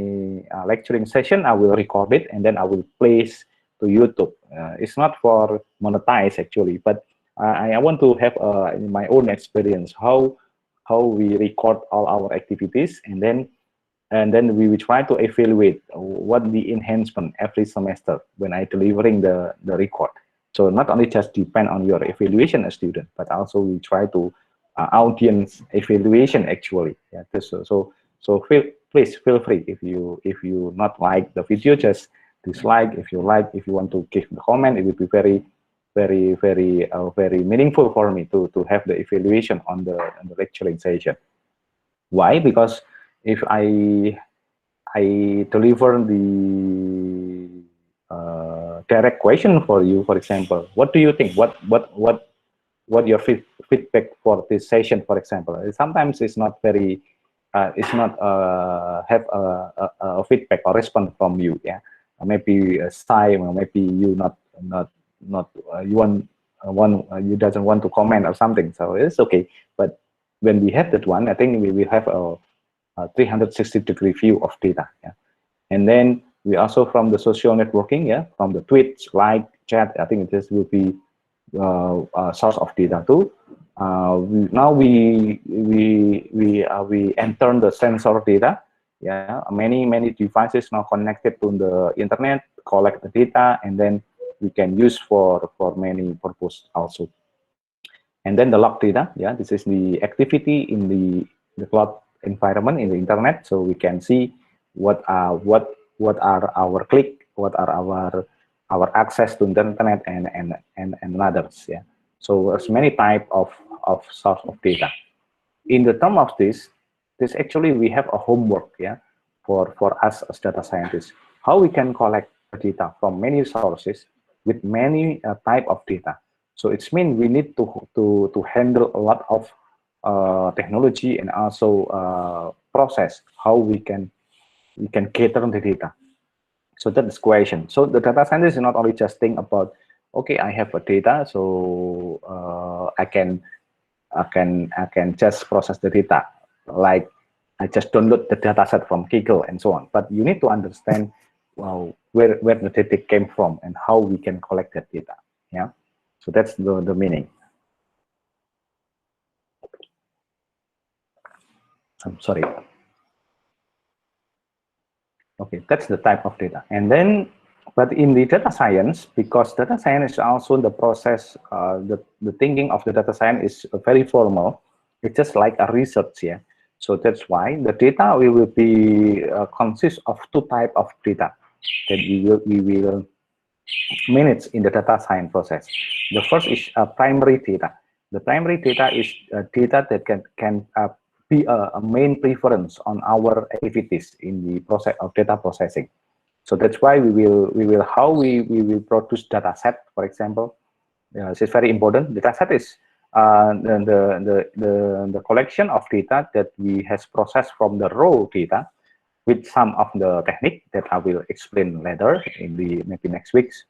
lecturing session, I will record it and then I will place to YouTube. It's not for monetize actually, but I want to have my own experience how we record all our activities, and then we will try to evaluate what the enhancement every semester when I delivering the record. So not only just depend on your evaluation as student, but also we try to audience evaluation actually. So please feel free, if you not like the video, just dislike. If you like, if you want to give the comment, it will be very meaningful for me to have the evaluation on the lecturing session. Why? Because if I deliver the direct question for you, for example, what do you think? What your feedback for this session, for example? Sometimes it's not very, it's not have a feedback or response from you. Maybe shy, or maybe you you doesn't want to comment or something. So it's okay. But when we have that one, I think we will have a 360-degree view of data. And then we also from the social networking, from the tweets, like, chat. I think this will be a source of data too. Now we enter the sensor data. Many devices now connected to the internet, collect the data, and then we can use for many purpose also. And then the log data, this is the activity in the cloud environment in the internet, so we can see what are our click, what are our access to the internet and others. Yeah. So there's many type of source of data. In the term of this actually we have a homework, yeah, for us as data scientists, how we can collect data from many sources with many type of data. So it's mean we need to handle a lot of technology and also process how we can cater the data. So that's the question. So the data scientist is not only just think about, okay, I have a data, so I can just process the data, like I just download the data set from Kaggle and so on. But you need to understand, well, where the data came from and how we can collect that data. Yeah, so that's the meaning. I'm sorry. Okay, that's the type of data. And then, but in the data science, because data science is also the process, the thinking of the data science is very formal. It's just like a research, yeah. So that's why the data will be consist of two type of data that we will manage in the data science process. The first is primary data. The primary data is data that can be a main preference on our activities in the process of data processing. So that's why we will how we will produce data set, for example. This is very important. Data set is the collection of data that we has processed from the raw data with some of the technique that I will explain later in the maybe next weeks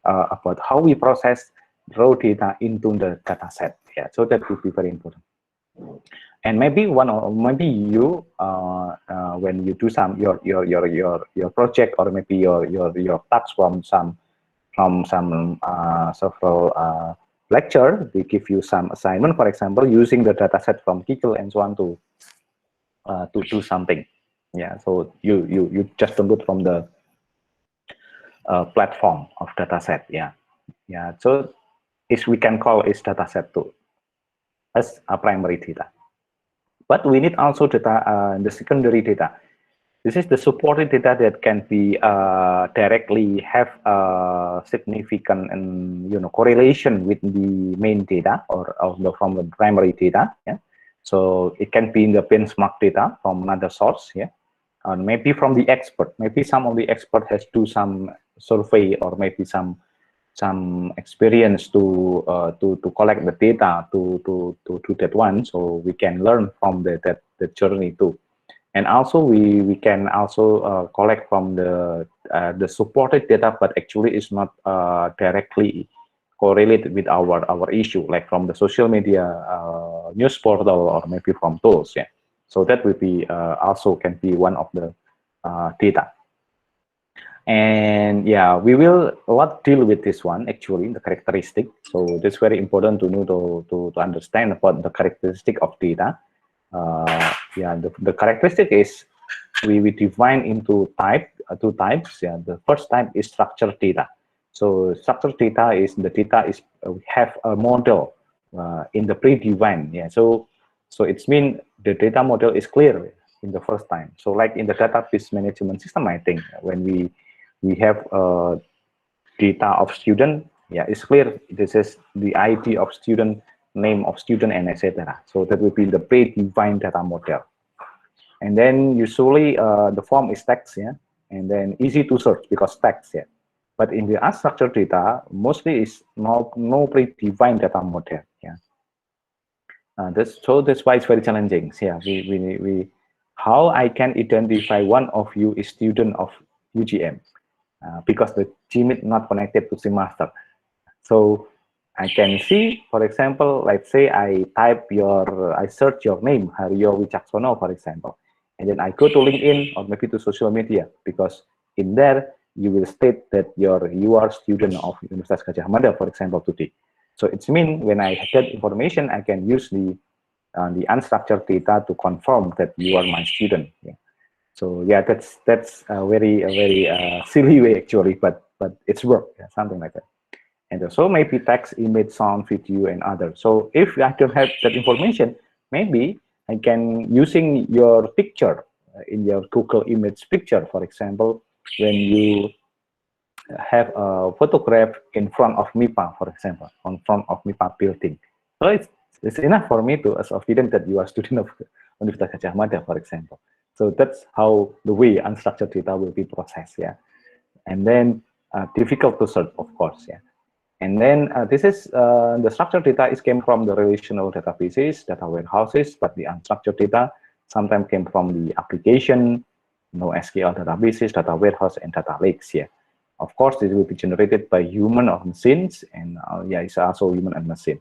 about how we process raw data into the data set. Yeah, so that would be very important. And maybe one or maybe you when you do some your project or maybe your tasks from some several lecture, they give you some assignment, for example, using the data set from Kaggle and so on to do something. Yeah, so you just download from the platform of dataset. Yeah, yeah. So is we can call is dataset too as a primary data. But we need also data, the secondary data. This is the supported data that can be directly have a significant and correlation with the main data or from the primary data. Yeah, so it can be in the benchmark data from another source. Yeah, and maybe from the expert. Maybe some of the expert has do some survey or maybe some experience to collect the data to that one, so we can learn from the journey too. And also we can also collect from the supported data, but actually it's not directly correlated with our issue, like from the social media news portal or maybe from tools. Yeah, so that will be also can be one of the data. And yeah, we will a lot deal with this one actually, the characteristic. So that's very important to know to understand about the characteristic of data. Yeah, the characteristic is we define into two types. Yeah, the first type is structured data. So structured data is the data is we have a model in the predefined. Yeah, so it's mean the data model is clear in the first time. So like in the database management system, I think when we have data of student, yeah, it's clear this is the ID of student, name of student, and etc. So that will be the predefined data model. And then usually the form is text, yeah, and then easy to search because text, yeah. But in the unstructured data, mostly is no predefined data model, yeah. That's why it's very challenging. Yeah, we how I can identify one of you is student of UGM because the Gmail not connected to SIMaster. So I can see, for example, let's say I search your name, Haryo Wicaksono, for example, and then I go to LinkedIn or maybe to social media, because in there you will state that you are student of Universitas Gadjah Mada, for example, today. So it's mean when I get information, I can use the unstructured data to confirm that you are my student. Yeah. So yeah, that's a very silly way actually, but it's work, yeah, something like that. And so maybe text, image, sound, video, and others. So if I don't have that information, maybe I can using your picture in your Google image picture, for example, when you have a photograph in front of MIPA, for example, on front of MIPA building. So it's enough for me to, as a student, that you are a student of Universitas Gadjah Mada, for example. So that's how the way unstructured data will be processed, yeah. And then difficult to search, of course, yeah. And then this is the structured data is came from the relational databases, data warehouses, but the unstructured data sometimes came from the application, SQL databases, data warehouse, and data lakes. Yeah, of course, this will be generated by human or machines, and yeah, it's also human and machine.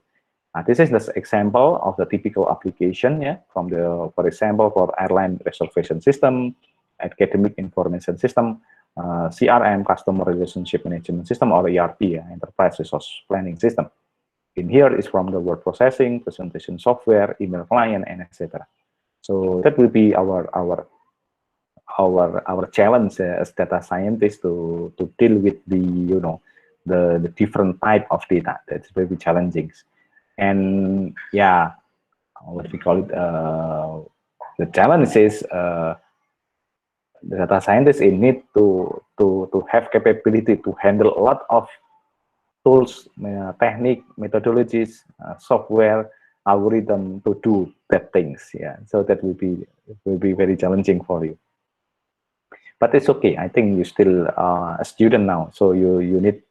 This is the example of the typical application. Yeah, from the, for example, for airline reservation system, academic information system, CRM, customer relationship management system, or ERP, enterprise resource planning system. In here is from the word processing, presentation software, email client, and etc. So that will be our challenge as data scientists to deal with the the different type of data. That's very challenging. And yeah, what we call it, the challenge is the data scientists in need to have capability to handle a lot of tools, technique, methodologies, software, algorithm to do that things. Yeah, so that will be very challenging for you. But it's okay. I think you're still a student now, so you need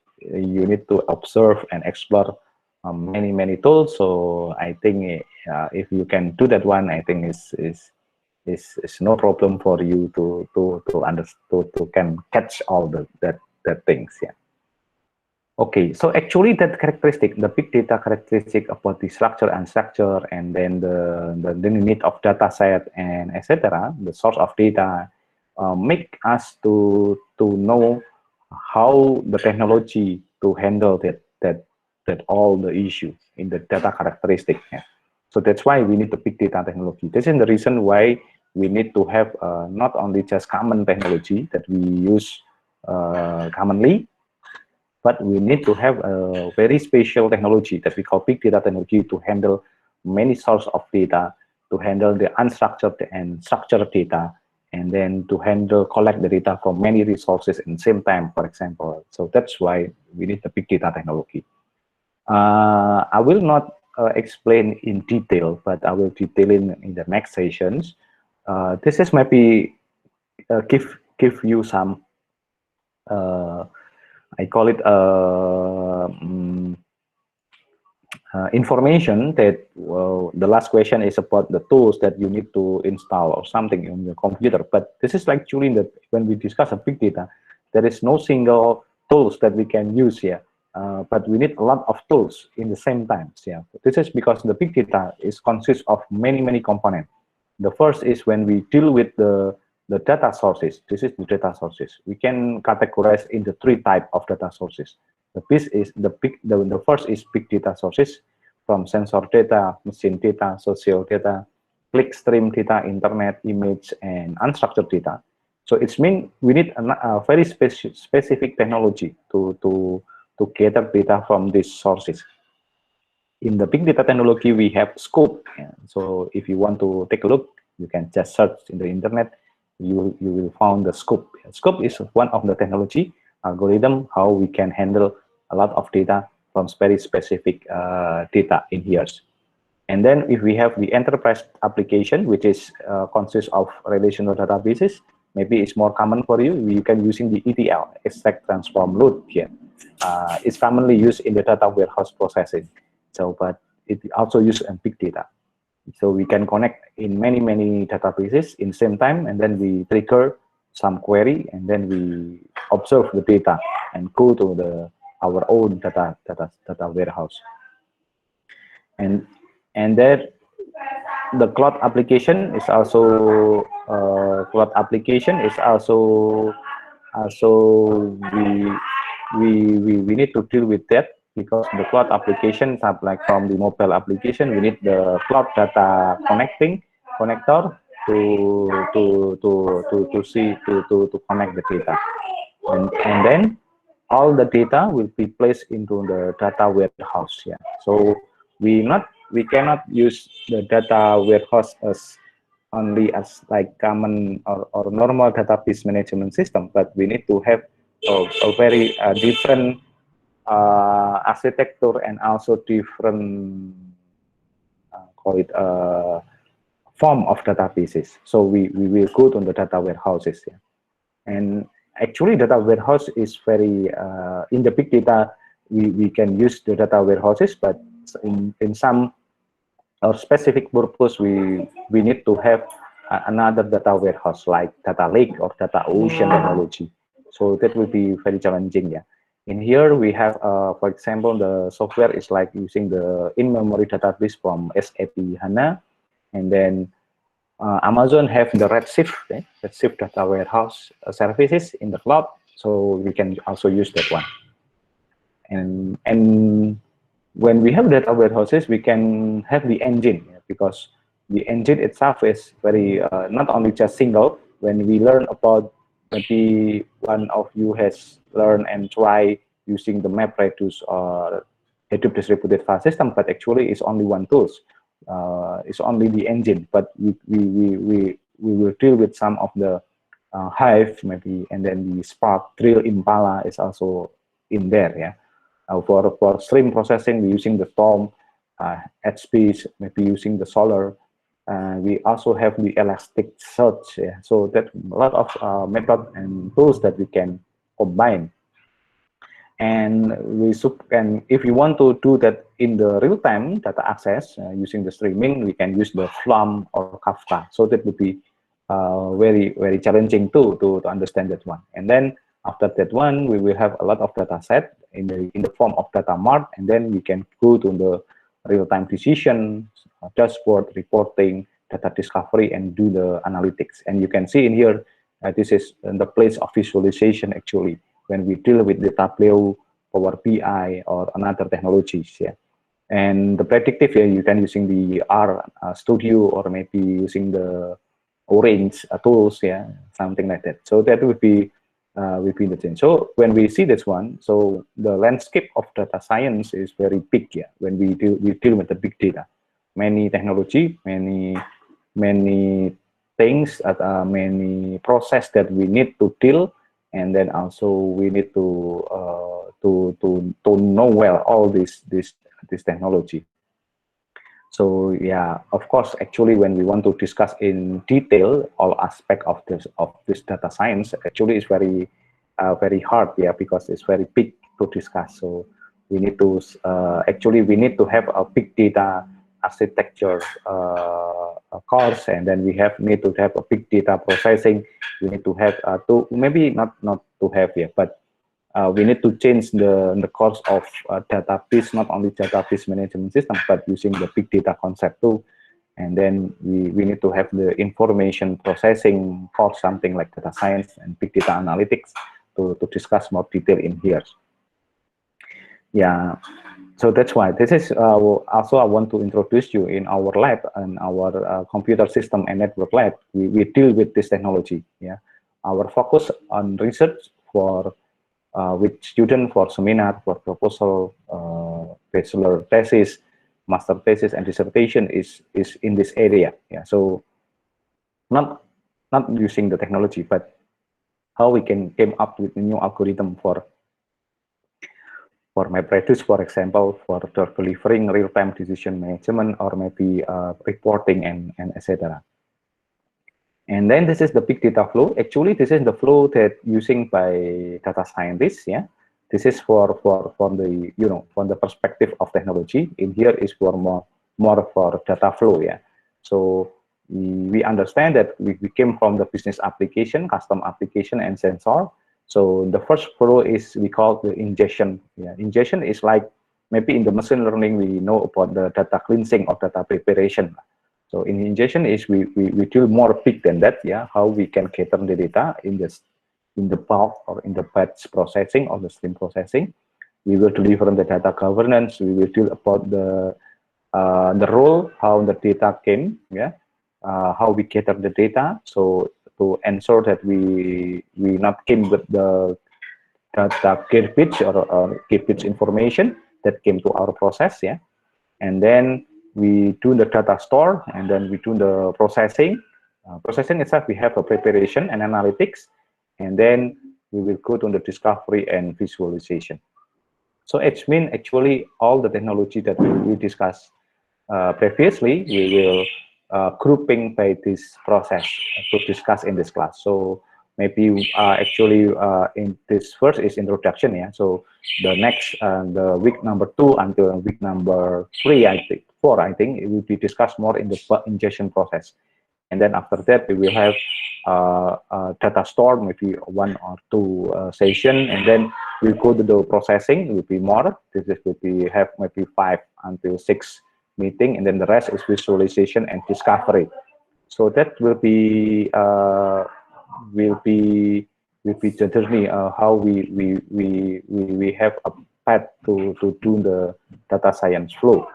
to observe and explore many tools. So I think if you can do that one, I think is no problem for you to understand, to can catch all that things. Yeah. Okay, so actually that characteristic, the big data characteristic about the structure and structure, and then the need of data set and etc., the source of data, make us to know how the technology to handle that all the issue in the data characteristic. Yeah. So that's why we need the big data technology. This is the reason why we need to have not only just common technology that we use commonly, but we need to have a very special technology that we call big data technology to handle many sources of data, to handle the unstructured and structured data, and then to handle, collect the data from many resources in the same time, for example. So that's why we need the big data technology. I will not explain in detail, but I will detail in the next sessions. This is maybe give you some I call it information that the last question is about the tools that you need to install or something on your computer. But this is like actually that when we discuss a big data, there is no single tools that we can use here. But we need a lot of tools in the same time. Yeah, this is because the big data is consists of many components. The first is when we deal with the data sources. This is the data sources. We can categorize into three types of data sources. The first is big data sources, from sensor data, machine data, social data, clickstream data, internet, image, and unstructured data. So it means we need a very specific technology to gather data from these sources. In the big data technology, we have scope. So if you want to take a look, you can just search in the internet. You will find the scope. Scope is one of the technology algorithm how we can handle a lot of data from very specific data in here. And then if we have the enterprise application, which is consists of relational databases, maybe it's more common for you. You can using the ETL, extract, transform, load here. It's commonly used in the data warehouse processing. So, but it also used in big data. So we can connect in many databases in same time, and then we trigger some query, and then we observe the data and go to our own data warehouse. And there the cloud application is also we need to deal with that, because the cloud applications are like from the mobile application. We need the cloud data connector to connect the data, and then all the data will be placed into the data warehouse. Yeah, so we cannot use the data warehouse as only as like common or normal database management system, but we need to have a very different architecture and also different call it form of databases. So we will go to the data warehouses. Yeah. And actually data warehouse is very, in the big data, we can use the data warehouses, but in some or specific purpose, we need to have another data warehouse like data lake or data ocean technology. So that will be very challenging. Yeah. In here we have, for example, the software is like using the in-memory database from SAP HANA, and then Amazon have the Redshift, Redshift data warehouse services in the cloud, so we can also use that one. And when we have data warehouses, we can have the engine, because the engine itself is very not only just single. When we learn about, maybe one of you has learned and try using the MapReduce or Hadoop distributed file system, but actually it's only one tools. It's only the engine, but we will deal with some of the Hive maybe, and then the Spark, Drill, Impala is also in there. Yeah. For stream processing, we're using the Storm, HPs, maybe using the Solar. We also have the Elasticsearch. Yeah. So that a lot of method and tools that we can combine. And if you want to do that in the real-time data access using the streaming, we can use the Flum or Kafka. So that would be very challenging too to understand that one. And then after that one, we will have a lot of data set in the form of data mart, and then we can go to the real-time decision, dashboard reporting, data discovery, and do the analytics. And you can see in here, this is the place of visualization actually when we deal with the Tableau, Power BI, or another technologies. Yeah. And the predictive, yeah, you can using the R Studio, or maybe using the Orange tools, yeah, something like that. So that would be the thing. So when we see this one, so the landscape of data science is very big. Yeah, when we deal with the big data, many technology, many things, many process that we need to deal, and then also we need to know well all this technology. So yeah, of course, actually, when we want to discuss in detail all aspect of this data science, actually, it's very hard, yeah, because it's very big to discuss. So we need to actually we need to have a big data architecture course, and then we need to have a big data processing. We need to have to maybe not to have, yeah, but we need to change the course of database, not only database management system, but using the big data concept too. And then we need to have the information processing course, something like data science and big data analytics, to discuss more detail in here. Yeah, so that's why this is also I want to introduce you in our lab, and our computer system and network lab. We deal with this technology. Yeah, our focus on research for with student for seminar, for proposal, bachelor thesis, master thesis, and dissertation is in this area. Yeah, so not using the technology, but how we can came up with a new algorithm for MapReduce, for example, for delivering real-time decision management, or maybe reporting and etc. And then this is the big data flow. Actually, this is the flow that using by data scientists. Yeah, this is for the from the perspective of technology. In here is for more for data flow. Yeah, so we understand that we came from the business application, custom application, and sensor. So the first flow is we call the ingestion. Yeah, ingestion is like maybe in the machine learning we know about the data cleansing or data preparation. So in ingestion is we deal more big than that. Yeah, how we can cater the data in the bulk or in the batch processing or the stream processing. We will deliver the data governance. We will deal about the role, how the data came. Yeah, how we cater the data. So to ensure that we not came with the data garbage or garbage information that came to our process. Yeah, and then we do the data store, and then we do the processing. Processing itself, we have a preparation and analytics, and then we will go to the discovery and visualization. So it means actually all the technology that we discussed previously, we will grouping by this process to discuss in this class. So maybe actually in this first is introduction, yeah. So the next the week number 2 until week number 3, I think 4, I think it will be discussed more in the ingestion process. And then after that we will have data store, maybe 1 or 2 session, and then we go to the processing. It will be more. This is will be have maybe 5 until 6 meeting, and then the rest is visualization and discovery. So that will be will be the journey how we have a path to do the data science flow.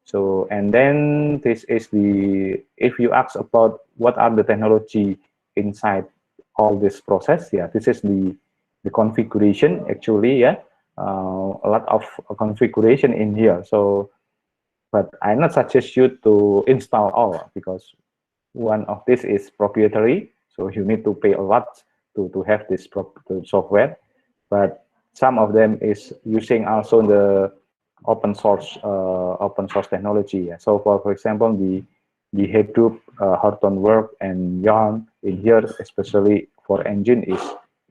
So, and then this is the, if you ask about what are the technology inside all this process, yeah, this is the configuration actually, yeah, a lot of configuration in here. So, but I not suggest you to install all, because one of this is proprietary, so you need to pay a lot to have this software. But some of them is using also the open source technology. Yeah. So for example, the Hadoop, Hortonworks, and Yarn in here, especially for engine,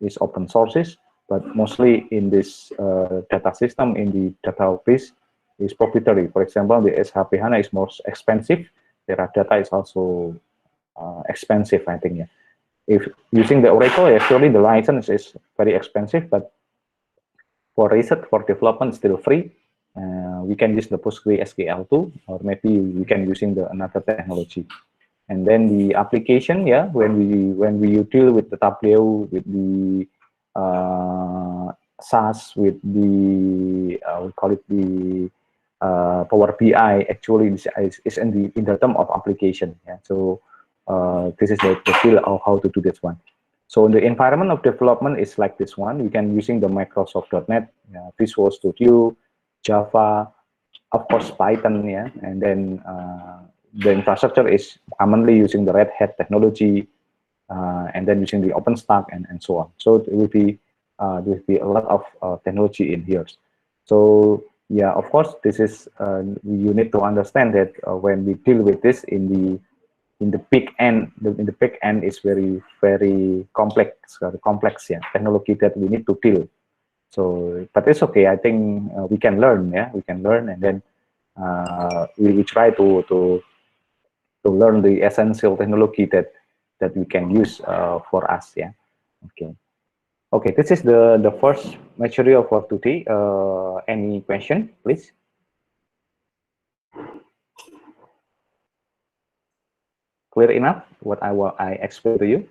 is open sources. But mostly in this data system, in the database, is proprietary. For example, the SAP HANA is more expensive. Teradata is also expensive, I think. Yeah. If using the Oracle, actually the license is very expensive, but for research, for development, still free. We can use the PostgreSQL too, or maybe we can using the another technology. And then the application, yeah, when we deal with the Tableau, with the SAS, with the we call it the Power BI, actually is in the term of application. Yeah, so this is the feel of how to do this one. So in the environment of development is like this one. You can using the Microsoft.NET, Visual Studio, Java, of course Python, yeah, and then the infrastructure is commonly using the Red Hat technology, and then using the OpenStack and so on. So it there will be a lot of technology in here. So yeah, of course, this is you need to understand that when we deal with this in the big end, in the big end is very complex, yeah, technology that we need to deal. So, but it's okay. I think we can learn, yeah, we can learn, and then we try to learn the essential technology that we can use for us, yeah. Okay, okay. This is the first material for today. Any question, please? Clear enough what I explained to you?